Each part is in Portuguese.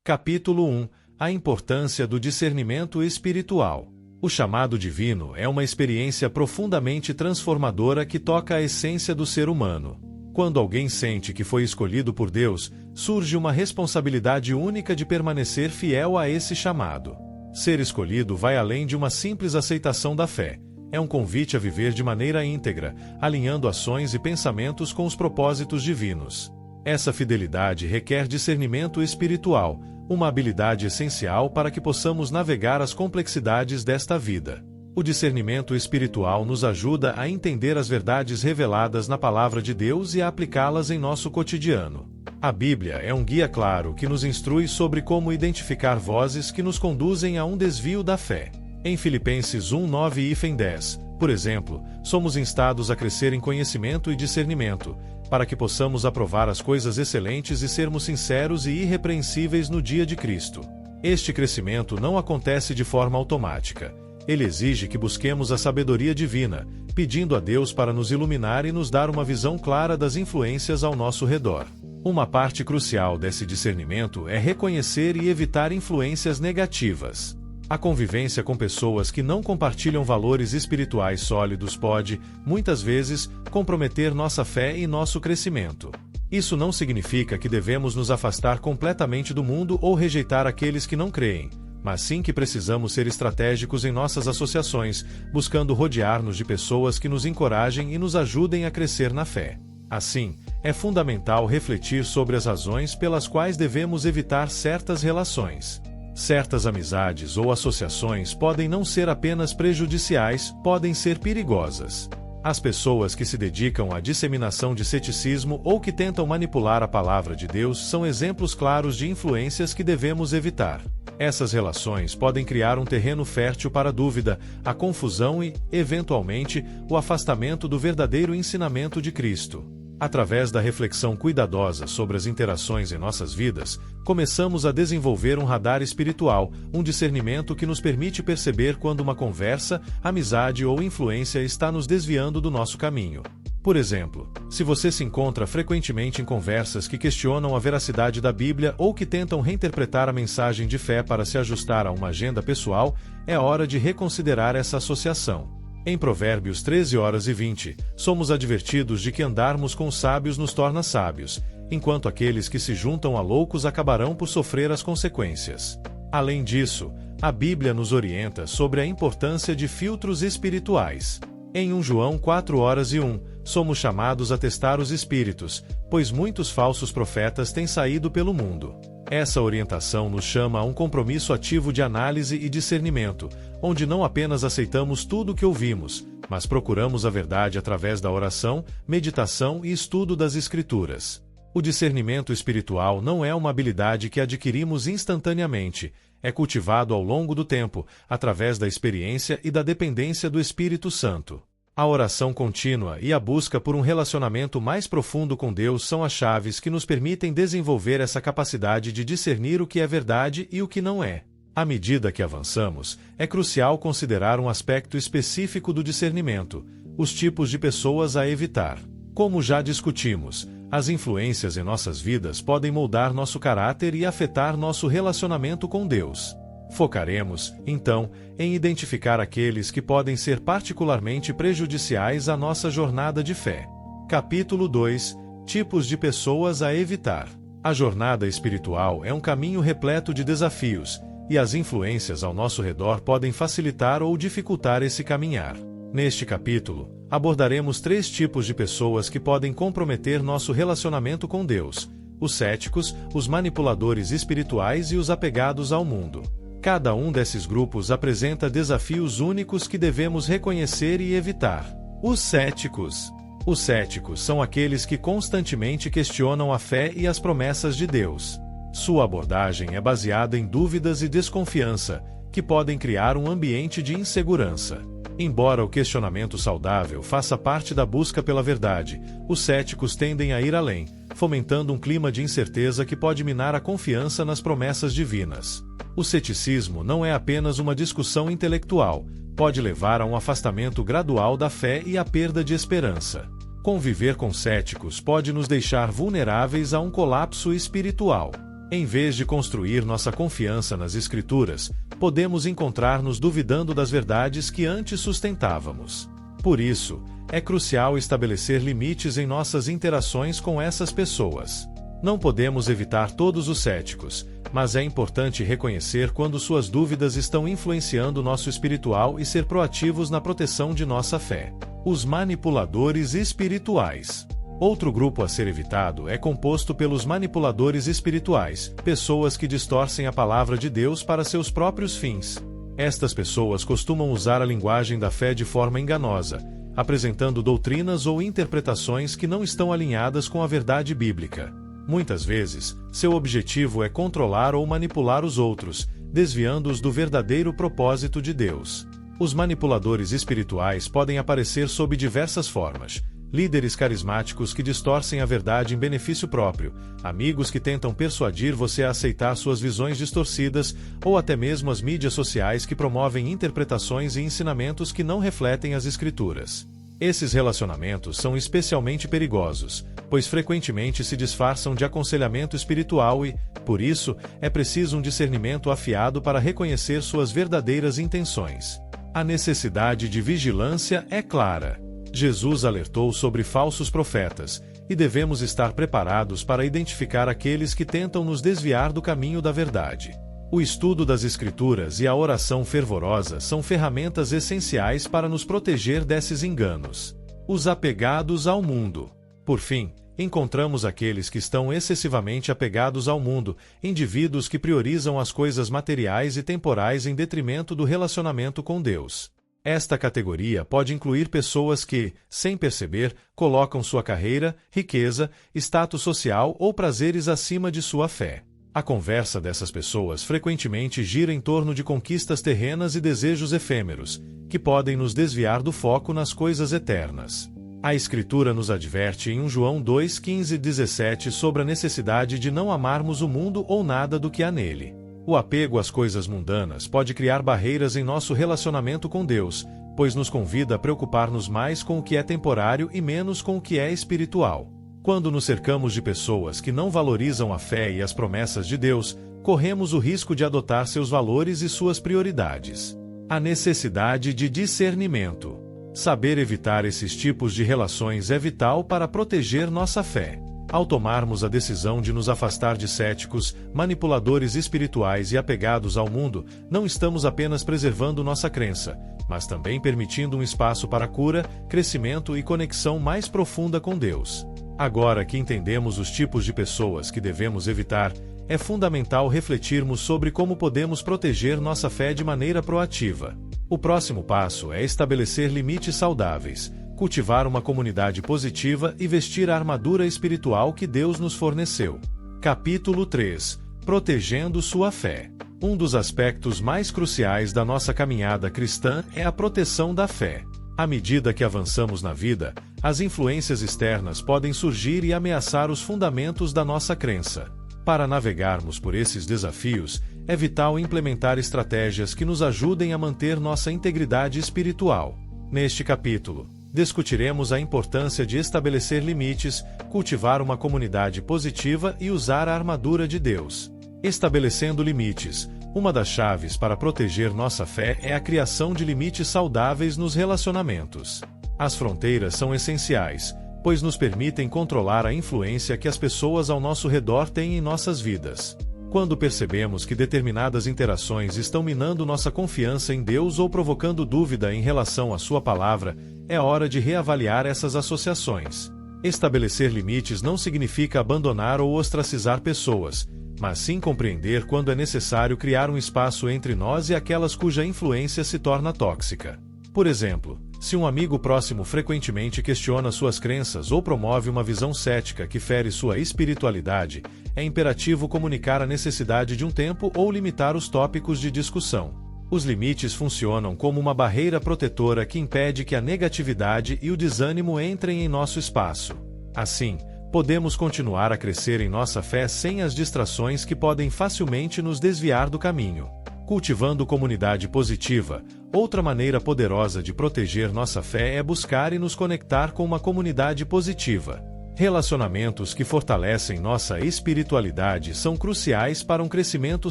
Capítulo 1 – A importância do discernimento espiritual. O chamado divino é uma experiência profundamente transformadora que toca a essência do ser humano. Quando alguém sente que foi escolhido por Deus, surge uma responsabilidade única de permanecer fiel a esse chamado. Ser escolhido vai além de uma simples aceitação da fé. É um convite a viver de maneira íntegra, alinhando ações e pensamentos com os propósitos divinos. Essa fidelidade requer discernimento espiritual, uma habilidade essencial para que possamos navegar as complexidades desta vida. O discernimento espiritual nos ajuda a entender as verdades reveladas na Palavra de Deus e a aplicá-las em nosso cotidiano. A Bíblia é um guia claro que nos instrui sobre como identificar vozes que nos conduzem a um desvio da fé. Em Filipenses 1:9-10, por exemplo, somos instados a crescer em conhecimento e discernimento, para que possamos aprovar as coisas excelentes e sermos sinceros e irrepreensíveis no dia de Cristo. Este crescimento não acontece de forma automática. Ele exige que busquemos a sabedoria divina, pedindo a Deus para nos iluminar e nos dar uma visão clara das influências ao nosso redor. Uma parte crucial desse discernimento é reconhecer e evitar influências negativas. A convivência com pessoas que não compartilham valores espirituais sólidos pode, muitas vezes, comprometer nossa fé e nosso crescimento. Isso não significa que devemos nos afastar completamente do mundo ou rejeitar aqueles que não creem, mas sim que precisamos ser estratégicos em nossas associações, buscando rodear-nos de pessoas que nos encorajem e nos ajudem a crescer na fé. Assim, é fundamental refletir sobre as razões pelas quais devemos evitar certas relações. Certas amizades ou associações podem não ser apenas prejudiciais, podem ser perigosas. As pessoas que se dedicam à disseminação de ceticismo ou que tentam manipular a palavra de Deus são exemplos claros de influências que devemos evitar. Essas relações podem criar um terreno fértil para a dúvida, a confusão e, eventualmente, o afastamento do verdadeiro ensinamento de Cristo. Através da reflexão cuidadosa sobre as interações em nossas vidas, começamos a desenvolver um radar espiritual, um discernimento que nos permite perceber quando uma conversa, amizade ou influência está nos desviando do nosso caminho. Por exemplo, se você se encontra frequentemente em conversas que questionam a veracidade da Bíblia ou que tentam reinterpretar a mensagem de fé para se ajustar a uma agenda pessoal, é hora de reconsiderar essa associação. Em Provérbios 13:20, somos advertidos de que andarmos com os sábios nos torna sábios, enquanto aqueles que se juntam a loucos acabarão por sofrer as consequências. Além disso, a Bíblia nos orienta sobre a importância de filtros espirituais. Em 1 João 4:1, somos chamados a testar os espíritos, pois muitos falsos profetas têm saído pelo mundo. Essa orientação nos chama a um compromisso ativo de análise e discernimento, onde não apenas aceitamos tudo o que ouvimos, mas procuramos a verdade através da oração, meditação e estudo das Escrituras. O discernimento espiritual não é uma habilidade que adquirimos instantaneamente, é cultivado ao longo do tempo, através da experiência e da dependência do Espírito Santo. A oração contínua e a busca por um relacionamento mais profundo com Deus são as chaves que nos permitem desenvolver essa capacidade de discernir o que é verdade e o que não é. À medida que avançamos, é crucial considerar um aspecto específico do discernimento: os tipos de pessoas a evitar. Como já discutimos, as influências em nossas vidas podem moldar nosso caráter e afetar nosso relacionamento com Deus. Focaremos, então, em identificar aqueles que podem ser particularmente prejudiciais à nossa jornada de fé. Capítulo 2 – Tipos de pessoas a evitar. A jornada espiritual é um caminho repleto de desafios, e as influências ao nosso redor podem facilitar ou dificultar esse caminhar. Neste capítulo, abordaremos 3 tipos de pessoas que podem comprometer nosso relacionamento com Deus: os céticos, os manipuladores espirituais e os apegados ao mundo. Cada um desses grupos apresenta desafios únicos que devemos reconhecer e evitar. Os céticos. Os céticos são aqueles que constantemente questionam a fé e as promessas de Deus. Sua abordagem é baseada em dúvidas e desconfiança, que podem criar um ambiente de insegurança. Embora o questionamento saudável faça parte da busca pela verdade, os céticos tendem a ir além, fomentando um clima de incerteza que pode minar a confiança nas promessas divinas. O ceticismo não é apenas uma discussão intelectual, pode levar a um afastamento gradual da fé e à perda de esperança. Conviver com céticos pode nos deixar vulneráveis a um colapso espiritual. Em vez de construir nossa confiança nas Escrituras, podemos encontrar-nos duvidando das verdades que antes sustentávamos. Por isso, é crucial estabelecer limites em nossas interações com essas pessoas. Não podemos evitar todos os céticos, mas é importante reconhecer quando suas dúvidas estão influenciando nosso espiritual e ser proativos na proteção de nossa fé. Os manipuladores espirituais. Outro grupo a ser evitado é composto pelos manipuladores espirituais, pessoas que distorcem a palavra de Deus para seus próprios fins. Estas pessoas costumam usar a linguagem da fé de forma enganosa, apresentando doutrinas ou interpretações que não estão alinhadas com a verdade bíblica. Muitas vezes, seu objetivo é controlar ou manipular os outros, desviando-os do verdadeiro propósito de Deus. Os manipuladores espirituais podem aparecer sob diversas formas: líderes carismáticos que distorcem a verdade em benefício próprio, amigos que tentam persuadir você a aceitar suas visões distorcidas, ou até mesmo as mídias sociais que promovem interpretações e ensinamentos que não refletem as Escrituras. Esses relacionamentos são especialmente perigosos, pois frequentemente se disfarçam de aconselhamento espiritual e, por isso, é preciso um discernimento afiado para reconhecer suas verdadeiras intenções. A necessidade de vigilância é clara. Jesus alertou sobre falsos profetas, e devemos estar preparados para identificar aqueles que tentam nos desviar do caminho da verdade. O estudo das Escrituras e a oração fervorosa são ferramentas essenciais para nos proteger desses enganos. Os apegados ao mundo. Por fim, encontramos aqueles que estão excessivamente apegados ao mundo, indivíduos que priorizam as coisas materiais e temporais em detrimento do relacionamento com Deus. Esta categoria pode incluir pessoas que, sem perceber, colocam sua carreira, riqueza, status social ou prazeres acima de sua fé. A conversa dessas pessoas frequentemente gira em torno de conquistas terrenas e desejos efêmeros, que podem nos desviar do foco nas coisas eternas. A Escritura nos adverte em 1 João 2:15-17 sobre a necessidade de não amarmos o mundo ou nada do que há nele. O apego às coisas mundanas pode criar barreiras em nosso relacionamento com Deus, pois nos convida a preocupar-nos mais com o que é temporário e menos com o que é espiritual. Quando nos cercamos de pessoas que não valorizam a fé e as promessas de Deus, corremos o risco de adotar seus valores e suas prioridades. A necessidade de discernimento. Saber evitar esses tipos de relações é vital para proteger nossa fé. Ao tomarmos a decisão de nos afastar de céticos, manipuladores espirituais e apegados ao mundo, não estamos apenas preservando nossa crença, mas também permitindo um espaço para cura, crescimento e conexão mais profunda com Deus. Agora que entendemos os tipos de pessoas que devemos evitar, é fundamental refletirmos sobre como podemos proteger nossa fé de maneira proativa. O próximo passo é estabelecer limites saudáveis, cultivar uma comunidade positiva e vestir a armadura espiritual que Deus nos forneceu. Capítulo 3. Protegendo sua fé. Um dos aspectos mais cruciais da nossa caminhada cristã é a proteção da fé. À medida que avançamos na vida, as influências externas podem surgir e ameaçar os fundamentos da nossa crença. Para navegarmos por esses desafios, é vital implementar estratégias que nos ajudem a manter nossa integridade espiritual. Neste capítulo, discutiremos a importância de estabelecer limites, cultivar uma comunidade positiva e usar a armadura de Deus. Estabelecendo limites. Uma das chaves para proteger nossa fé é a criação de limites saudáveis nos relacionamentos. As fronteiras são essenciais, pois nos permitem controlar a influência que as pessoas ao nosso redor têm em nossas vidas. Quando percebemos que determinadas interações estão minando nossa confiança em Deus ou provocando dúvida em relação à sua palavra, é hora de reavaliar essas associações. Estabelecer limites não significa abandonar ou ostracizar pessoas, mas sim compreender quando é necessário criar um espaço entre nós e aquelas cuja influência se torna tóxica. Por exemplo, se um amigo próximo frequentemente questiona suas crenças ou promove uma visão cética que fere sua espiritualidade, é imperativo comunicar a necessidade de um tempo ou limitar os tópicos de discussão. Os limites funcionam como uma barreira protetora que impede que a negatividade e o desânimo entrem em nosso espaço. Assim, podemos continuar a crescer em nossa fé sem as distrações que podem facilmente nos desviar do caminho. Cultivando comunidade positiva. Outra maneira poderosa de proteger nossa fé é buscar e nos conectar com uma comunidade positiva. Relacionamentos que fortalecem nossa espiritualidade são cruciais para um crescimento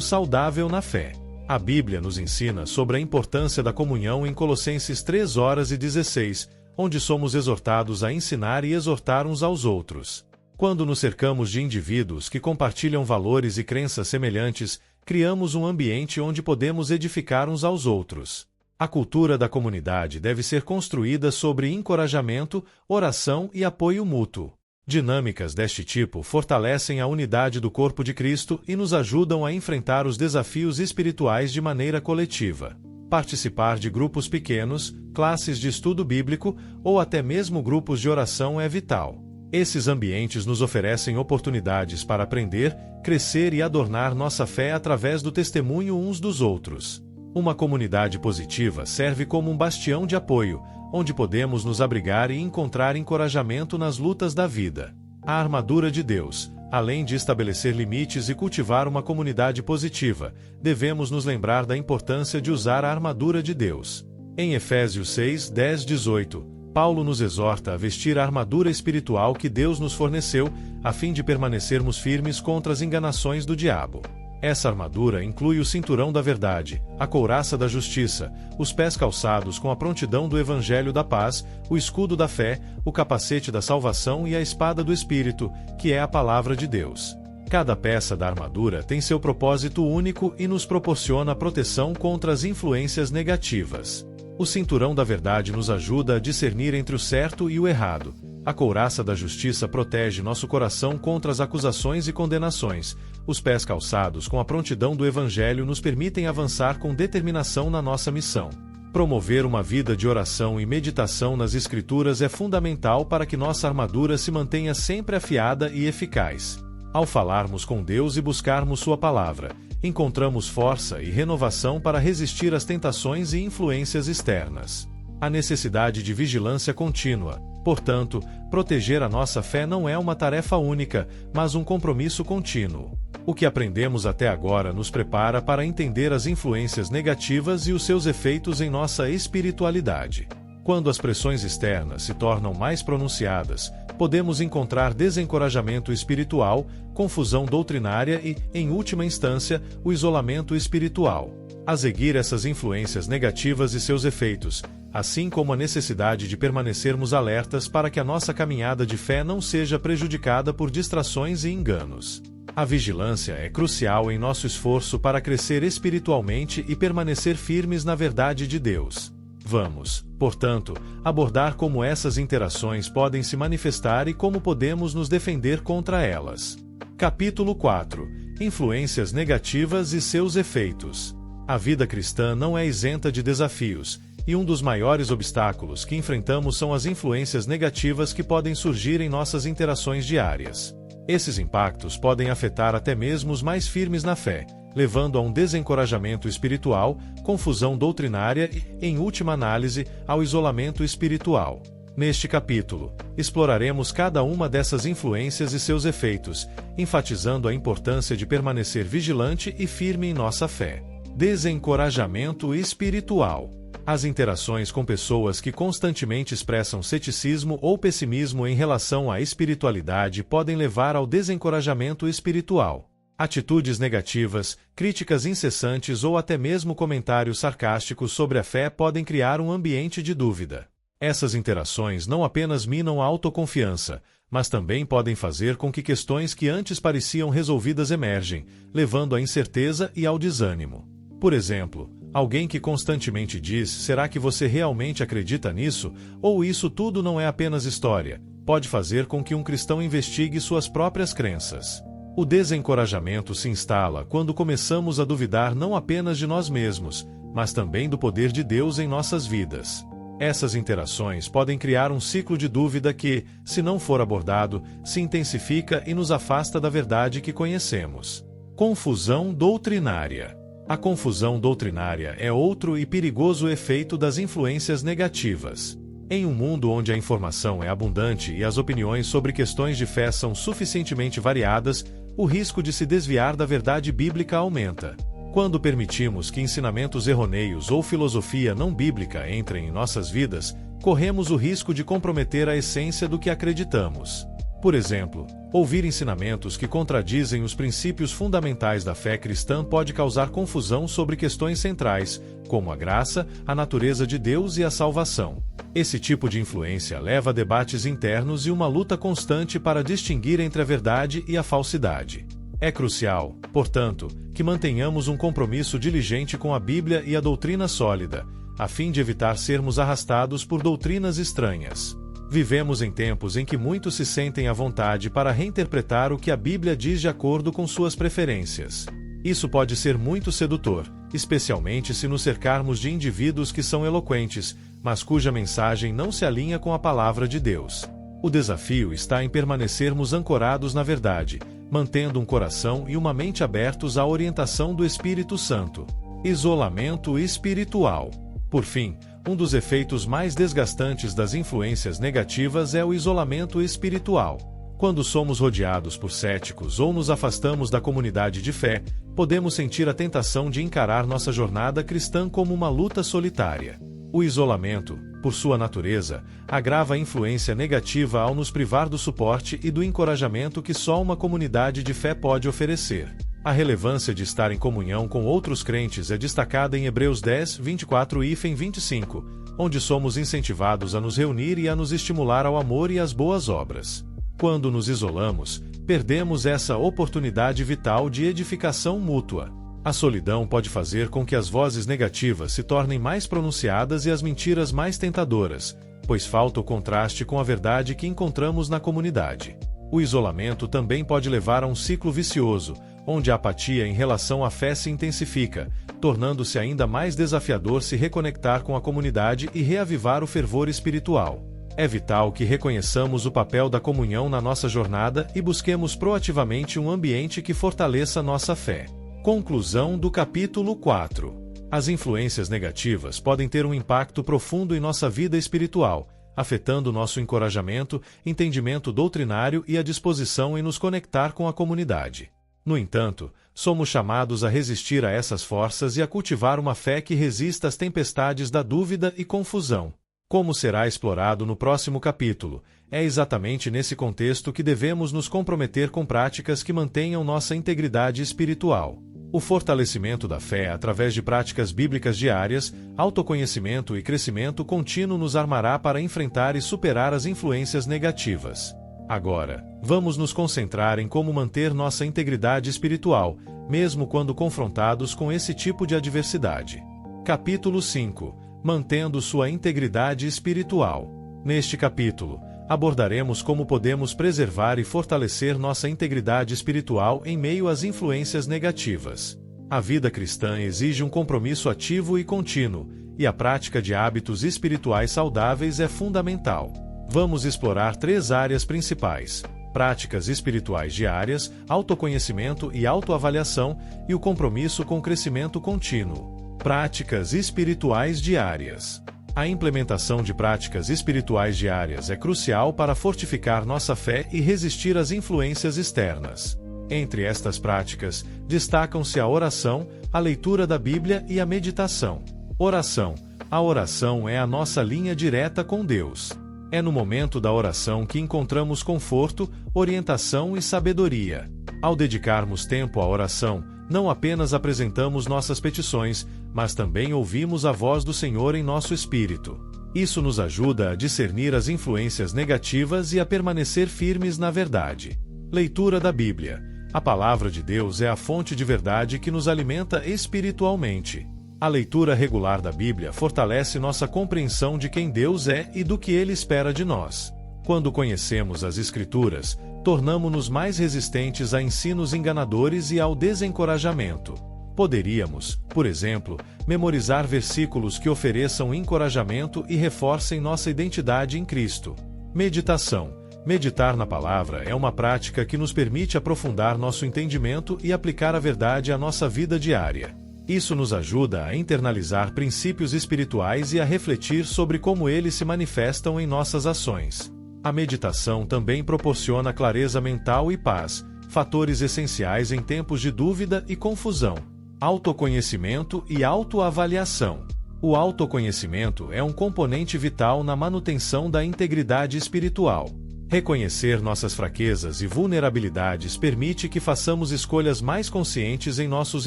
saudável na fé. A Bíblia nos ensina sobre a importância da comunhão em Colossenses 3:16, onde somos exortados a ensinar e exortar uns aos outros. Quando nos cercamos de indivíduos que compartilham valores e crenças semelhantes, criamos um ambiente onde podemos edificar uns aos outros. A cultura da comunidade deve ser construída sobre encorajamento, oração e apoio mútuo. Dinâmicas deste tipo fortalecem a unidade do corpo de Cristo e nos ajudam a enfrentar os desafios espirituais de maneira coletiva. Participar de grupos pequenos, classes de estudo bíblico ou até mesmo grupos de oração é vital. Esses ambientes nos oferecem oportunidades para aprender, crescer e adornar nossa fé através do testemunho uns dos outros. Uma comunidade positiva serve como um bastião de apoio, onde podemos nos abrigar e encontrar encorajamento nas lutas da vida. A armadura de Deus, além de estabelecer limites e cultivar uma comunidade positiva, devemos nos lembrar da importância de usar a armadura de Deus. Em Efésios 6:10-18, Paulo nos exorta a vestir a armadura espiritual que Deus nos forneceu, a fim de permanecermos firmes contra as enganações do diabo. Essa armadura inclui o cinturão da verdade, a couraça da justiça, os pés calçados com a prontidão do evangelho da paz, o escudo da fé, o capacete da salvação e a espada do Espírito, que é a palavra de Deus. Cada peça da armadura tem seu propósito único e nos proporciona proteção contra as influências negativas. O cinturão da verdade nos ajuda a discernir entre o certo e o errado. A couraça da justiça protege nosso coração contra as acusações e condenações. Os pés calçados com a prontidão do Evangelho nos permitem avançar com determinação na nossa missão. Promover uma vida de oração e meditação nas Escrituras é fundamental para que nossa armadura se mantenha sempre afiada e eficaz. Ao falarmos com Deus e buscarmos Sua palavra, encontramos força e renovação para resistir às tentações e influências externas. A necessidade de vigilância contínua. Portanto, proteger a nossa fé não é uma tarefa única, mas um compromisso contínuo. O que aprendemos até agora nos prepara para entender as influências negativas e os seus efeitos em nossa espiritualidade. Quando as pressões externas se tornam mais pronunciadas, podemos encontrar desencorajamento espiritual, confusão doutrinária e, em última instância, o isolamento espiritual. A seguir essas influências negativas e seus efeitos, assim como a necessidade de permanecermos alertas para que a nossa caminhada de fé não seja prejudicada por distrações e enganos. A vigilância é crucial em nosso esforço para crescer espiritualmente e permanecer firmes na verdade de Deus. Vamos, portanto, abordar como essas interações podem se manifestar e como podemos nos defender contra elas. Capítulo 4. Influências negativas e seus efeitos. A vida cristã não é isenta de desafios, e um dos maiores obstáculos que enfrentamos são as influências negativas que podem surgir em nossas interações diárias. Esses impactos podem afetar até mesmo os mais firmes na fé, levando a um desencorajamento espiritual, confusão doutrinária e, em última análise, ao isolamento espiritual. Neste capítulo, exploraremos cada uma dessas influências e seus efeitos, enfatizando a importância de permanecer vigilante e firme em nossa fé. Desencorajamento espiritual. As interações com pessoas que constantemente expressam ceticismo ou pessimismo em relação à espiritualidade podem levar ao desencorajamento espiritual. Atitudes negativas, críticas incessantes ou até mesmo comentários sarcásticos sobre a fé podem criar um ambiente de dúvida. Essas interações não apenas minam a autoconfiança, mas também podem fazer com que questões que antes pareciam resolvidas emergem, levando à incerteza e ao desânimo. Por exemplo, alguém que constantemente diz: "Será que você realmente acredita nisso?" ou "Isso tudo não é apenas história", pode fazer com que um cristão investigue suas próprias crenças. O desencorajamento se instala quando começamos a duvidar não apenas de nós mesmos, mas também do poder de Deus em nossas vidas. Essas interações podem criar um ciclo de dúvida que, se não for abordado, se intensifica e nos afasta da verdade que conhecemos. Confusão doutrinária. A confusão doutrinária é outro e perigoso efeito das influências negativas. Em um mundo onde a informação é abundante e as opiniões sobre questões de fé são suficientemente variadas, o risco de se desviar da verdade bíblica aumenta. Quando permitimos que ensinamentos errôneos ou filosofia não bíblica entrem em nossas vidas, corremos o risco de comprometer a essência do que acreditamos. Por exemplo, ouvir ensinamentos que contradizem os princípios fundamentais da fé cristã pode causar confusão sobre questões centrais, como a graça, a natureza de Deus e a salvação. Esse tipo de influência leva a debates internos e uma luta constante para distinguir entre a verdade e a falsidade. É crucial, portanto, que mantenhamos um compromisso diligente com a Bíblia e a doutrina sólida, a fim de evitar sermos arrastados por doutrinas estranhas. Vivemos em tempos em que muitos se sentem à vontade para reinterpretar o que a Bíblia diz de acordo com suas preferências. Isso pode ser muito sedutor, especialmente se nos cercarmos de indivíduos que são eloquentes, mas cuja mensagem não se alinha com a palavra de Deus. O desafio está em permanecermos ancorados na verdade, mantendo um coração e uma mente abertos à orientação do Espírito Santo. Isolamento espiritual. Por fim, um dos efeitos mais desgastantes das influências negativas é o isolamento espiritual. Quando somos rodeados por céticos ou nos afastamos da comunidade de fé, podemos sentir a tentação de encarar nossa jornada cristã como uma luta solitária. O isolamento, por sua natureza, agrava a influência negativa ao nos privar do suporte e do encorajamento que só uma comunidade de fé pode oferecer. A relevância de estar em comunhão com outros crentes é destacada em Hebreus 10, 24 e 25, onde somos incentivados a nos reunir e a nos estimular ao amor e às boas obras. Quando nos isolamos, perdemos essa oportunidade vital de edificação mútua. A solidão pode fazer com que as vozes negativas se tornem mais pronunciadas e as mentiras mais tentadoras, pois falta o contraste com a verdade que encontramos na comunidade. O isolamento também pode levar a um ciclo vicioso, onde a apatia em relação à fé se intensifica, tornando-se ainda mais desafiador se reconectar com a comunidade e reavivar o fervor espiritual. É vital que reconheçamos o papel da comunhão na nossa jornada e busquemos proativamente um ambiente que fortaleça nossa fé. Conclusão do capítulo 4. As influências negativas podem ter um impacto profundo em nossa vida espiritual, afetando nosso encorajamento, entendimento doutrinário e a disposição em nos conectar com a comunidade. No entanto, somos chamados a resistir a essas forças e a cultivar uma fé que resista às tempestades da dúvida e confusão. Como será explorado no próximo capítulo, é exatamente nesse contexto que devemos nos comprometer com práticas que mantenham nossa integridade espiritual. O fortalecimento da fé através de práticas bíblicas diárias, autoconhecimento e crescimento contínuo nos armará para enfrentar e superar as influências negativas. Agora, vamos nos concentrar em como manter nossa integridade espiritual, mesmo quando confrontados com esse tipo de adversidade. Capítulo 5. Mantendo sua integridade espiritual. Neste capítulo, abordaremos como podemos preservar e fortalecer nossa integridade espiritual em meio às influências negativas. A vida cristã exige um compromisso ativo e contínuo, e a prática de hábitos espirituais saudáveis é fundamental. Vamos explorar 3 áreas principais: práticas espirituais diárias, autoconhecimento e autoavaliação, e o compromisso com o crescimento contínuo. Práticas espirituais diárias. A implementação de práticas espirituais diárias é crucial para fortificar nossa fé e resistir às influências externas. Entre estas práticas, destacam-se a oração, a leitura da Bíblia e a meditação. Oração. A oração é a nossa linha direta com Deus. É no momento da oração que encontramos conforto, orientação e sabedoria. Ao dedicarmos tempo à oração, não apenas apresentamos nossas petições, mas também ouvimos a voz do Senhor em nosso espírito. Isso nos ajuda a discernir as influências negativas e a permanecer firmes na verdade. Leitura da Bíblia. A palavra de Deus é a fonte de verdade que nos alimenta espiritualmente. A leitura regular da Bíblia fortalece nossa compreensão de quem Deus é e do que Ele espera de nós. Quando conhecemos as Escrituras, tornamo-nos mais resistentes a ensinos enganadores e ao desencorajamento. Poderíamos, por exemplo, memorizar versículos que ofereçam encorajamento e reforcem nossa identidade em Cristo. Meditação. Meditar na palavra é uma prática que nos permite aprofundar nosso entendimento e aplicar a verdade à nossa vida diária. Isso nos ajuda a internalizar princípios espirituais e a refletir sobre como eles se manifestam em nossas ações. A meditação também proporciona clareza mental e paz, fatores essenciais em tempos de dúvida e confusão. Autoconhecimento e autoavaliação. O autoconhecimento é um componente vital na manutenção da integridade espiritual. Reconhecer nossas fraquezas e vulnerabilidades permite que façamos escolhas mais conscientes em nossos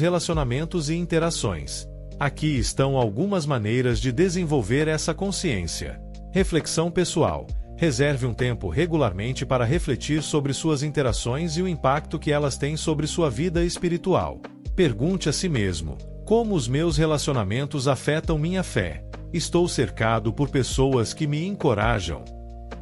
relacionamentos e interações. Aqui estão algumas maneiras de desenvolver essa consciência. Reflexão pessoal. Reserve um tempo regularmente para refletir sobre suas interações e o impacto que elas têm sobre sua vida espiritual. Pergunte a si mesmo: como os meus relacionamentos afetam minha fé? Estou cercado por pessoas que me encorajam?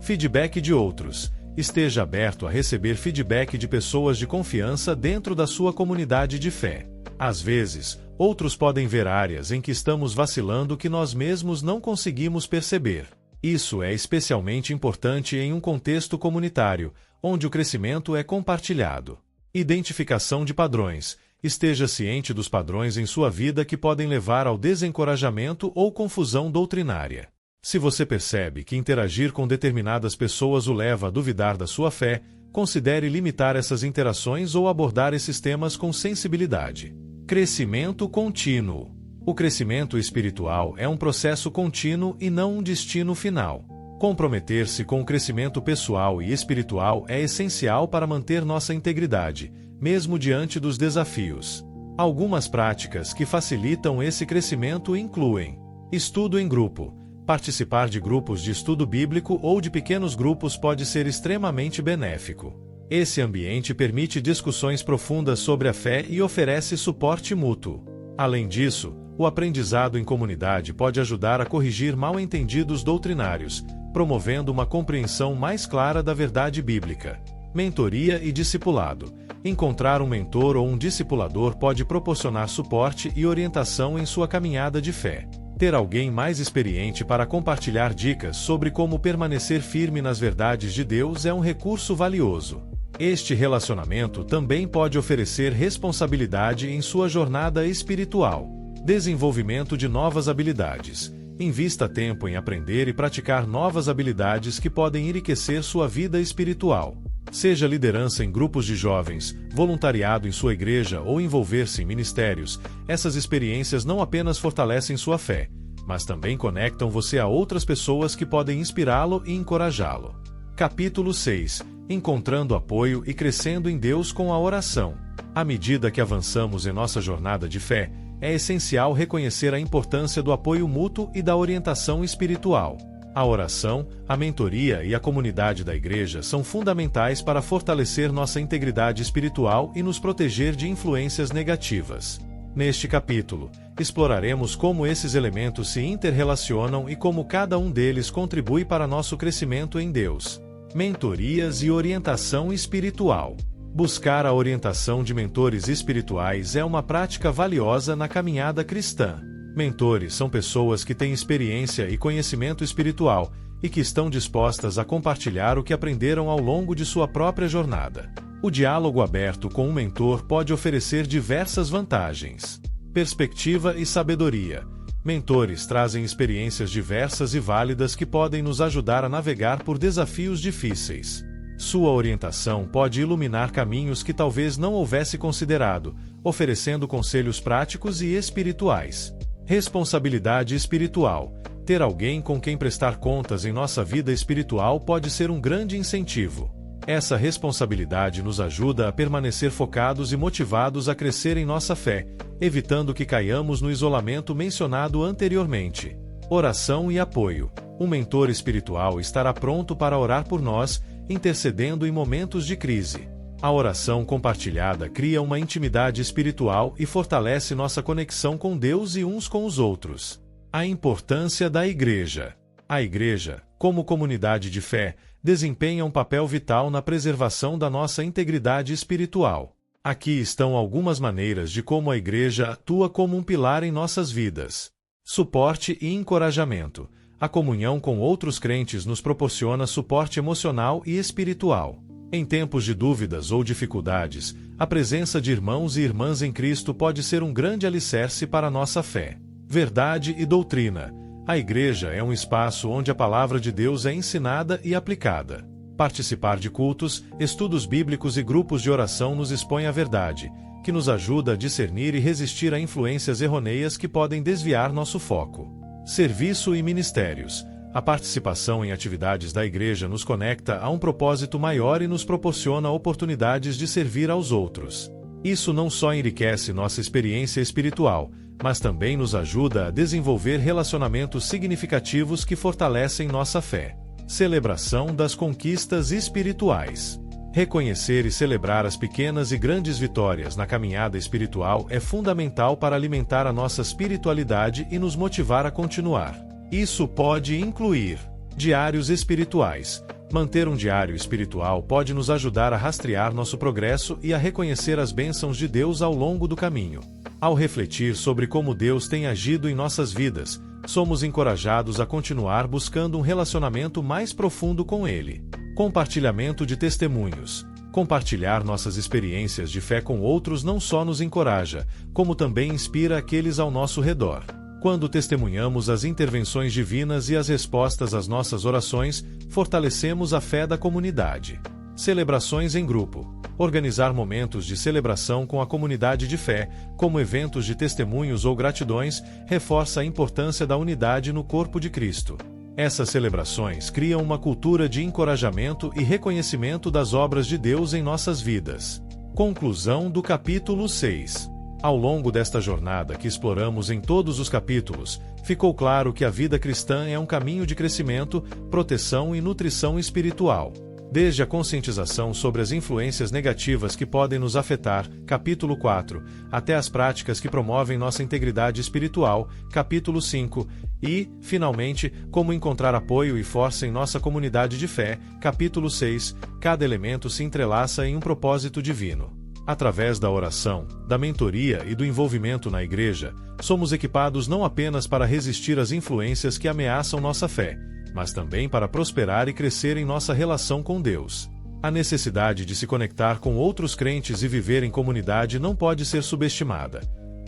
Feedback de outros. Esteja aberto a receber feedback de pessoas de confiança dentro da sua comunidade de fé. Às vezes, outros podem ver áreas em que estamos vacilando que nós mesmos não conseguimos perceber. Isso é especialmente importante em um contexto comunitário, onde o crescimento é compartilhado. Identificação de padrões. Esteja ciente dos padrões em sua vida que podem levar ao desencorajamento ou confusão doutrinária. Se você percebe que interagir com determinadas pessoas o leva a duvidar da sua fé, considere limitar essas interações ou abordar esses temas com sensibilidade. Crescimento contínuo. O crescimento espiritual é um processo contínuo e não um destino final. Comprometer-se com o crescimento pessoal e espiritual é essencial para manter nossa integridade, mesmo diante dos desafios. Algumas práticas que facilitam esse crescimento incluem: estudo em grupo. Participar de grupos de estudo bíblico ou de pequenos grupos pode ser extremamente benéfico. Esse ambiente permite discussões profundas sobre a fé e oferece suporte mútuo. Além disso, o aprendizado em comunidade pode ajudar a corrigir mal-entendidos doutrinários, promovendo uma compreensão mais clara da verdade bíblica. Mentoria e discipulado. Encontrar um mentor ou um discipulador pode proporcionar suporte e orientação em sua caminhada de fé. Ter alguém mais experiente para compartilhar dicas sobre como permanecer firme nas verdades de Deus é um recurso valioso. Este relacionamento também pode oferecer responsabilidade em sua jornada espiritual. Desenvolvimento de novas habilidades. Invista tempo em aprender e praticar novas habilidades que podem enriquecer sua vida espiritual. Seja liderança em grupos de jovens, voluntariado em sua igreja ou envolver-se em ministérios, essas experiências não apenas fortalecem sua fé, mas também conectam você a outras pessoas que podem inspirá-lo e encorajá-lo. Capítulo 6. Encontrando apoio e crescendo em Deus com a oração. À medida que avançamos em nossa jornada de fé, é essencial reconhecer a importância do apoio mútuo e da orientação espiritual. A oração, a mentoria e a comunidade da igreja são fundamentais para fortalecer nossa integridade espiritual e nos proteger de influências negativas. Neste capítulo, exploraremos como esses elementos se interrelacionam e como cada um deles contribui para nosso crescimento em Deus. Mentorias e orientação espiritual. Buscar a orientação de mentores espirituais é uma prática valiosa na caminhada cristã. Mentores são pessoas que têm experiência e conhecimento espiritual e que estão dispostas a compartilhar o que aprenderam ao longo de sua própria jornada. O diálogo aberto com um mentor pode oferecer diversas vantagens. Perspectiva e sabedoria. Mentores trazem experiências diversas e válidas que podem nos ajudar a navegar por desafios difíceis. Sua orientação pode iluminar caminhos que talvez não houvesse considerado, oferecendo conselhos práticos e espirituais. Responsabilidade espiritual. Ter alguém com quem prestar contas em nossa vida espiritual pode ser um grande incentivo. Essa responsabilidade nos ajuda a permanecer focados e motivados a crescer em nossa fé, evitando que caiamos no isolamento mencionado anteriormente. Oração e apoio. Um mentor espiritual estará pronto para orar por nós, intercedendo em momentos de crise. A oração compartilhada cria uma intimidade espiritual e fortalece nossa conexão com Deus e uns com os outros. A importância da igreja. A igreja, como comunidade de fé, desempenha um papel vital na preservação da nossa integridade espiritual. Aqui estão algumas maneiras de como a igreja atua como um pilar em nossas vidas. Suporte e encorajamento. A comunhão com outros crentes nos proporciona suporte emocional e espiritual. Em tempos de dúvidas ou dificuldades, a presença de irmãos e irmãs em Cristo pode ser um grande alicerce para a nossa fé. Verdade e doutrina. A igreja é um espaço onde a palavra de Deus é ensinada e aplicada. Participar de cultos, estudos bíblicos e grupos de oração nos expõe à verdade, que nos ajuda a discernir e resistir a influências errôneas que podem desviar nosso foco. Serviço e ministérios. A participação em atividades da igreja nos conecta a um propósito maior e nos proporciona oportunidades de servir aos outros. Isso não só enriquece nossa experiência espiritual, mas também nos ajuda a desenvolver relacionamentos significativos que fortalecem nossa fé. Celebração das conquistas espirituais. Reconhecer e celebrar as pequenas e grandes vitórias na caminhada espiritual é fundamental para alimentar a nossa espiritualidade e nos motivar a continuar. Isso pode incluir diários espirituais. Manter um diário espiritual pode nos ajudar a rastrear nosso progresso e a reconhecer as bênçãos de Deus ao longo do caminho. Ao refletir sobre como Deus tem agido em nossas vidas, somos encorajados a continuar buscando um relacionamento mais profundo com Ele. Compartilhamento de testemunhos. Compartilhar nossas experiências de fé com outros não só nos encoraja, como também inspira aqueles ao nosso redor. Quando testemunhamos as intervenções divinas e as respostas às nossas orações, fortalecemos a fé da comunidade. Celebrações em grupo. Organizar momentos de celebração com a comunidade de fé, como eventos de testemunhos ou gratidões, reforça a importância da unidade no corpo de Cristo. Essas celebrações criam uma cultura de encorajamento e reconhecimento das obras de Deus em nossas vidas. Conclusão do capítulo 6. Ao longo desta jornada que exploramos em todos os capítulos, ficou claro que a vida cristã é um caminho de crescimento, proteção e nutrição espiritual. Desde a conscientização sobre as influências negativas que podem nos afetar, capítulo 4, até as práticas que promovem nossa integridade espiritual, capítulo 5, e, finalmente, como encontrar apoio e força em nossa comunidade de fé, capítulo 6, cada elemento se entrelaça em um propósito divino. Através da oração, da mentoria e do envolvimento na igreja, somos equipados não apenas para resistir às influências que ameaçam nossa fé, mas também para prosperar e crescer em nossa relação com Deus. A necessidade de se conectar com outros crentes e viver em comunidade não pode ser subestimada.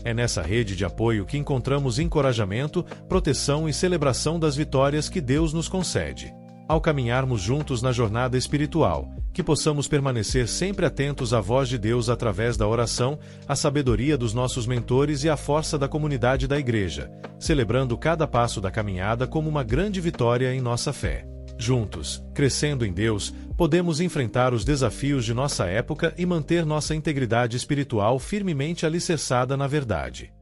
É nessa rede de apoio que encontramos encorajamento, proteção e celebração das vitórias que Deus nos concede. Ao caminharmos juntos na jornada espiritual, que possamos permanecer sempre atentos à voz de Deus através da oração, à sabedoria dos nossos mentores e à força da comunidade da igreja, celebrando cada passo da caminhada como uma grande vitória em nossa fé. Juntos, crescendo em Deus, podemos enfrentar os desafios de nossa época e manter nossa integridade espiritual firmemente alicerçada na verdade.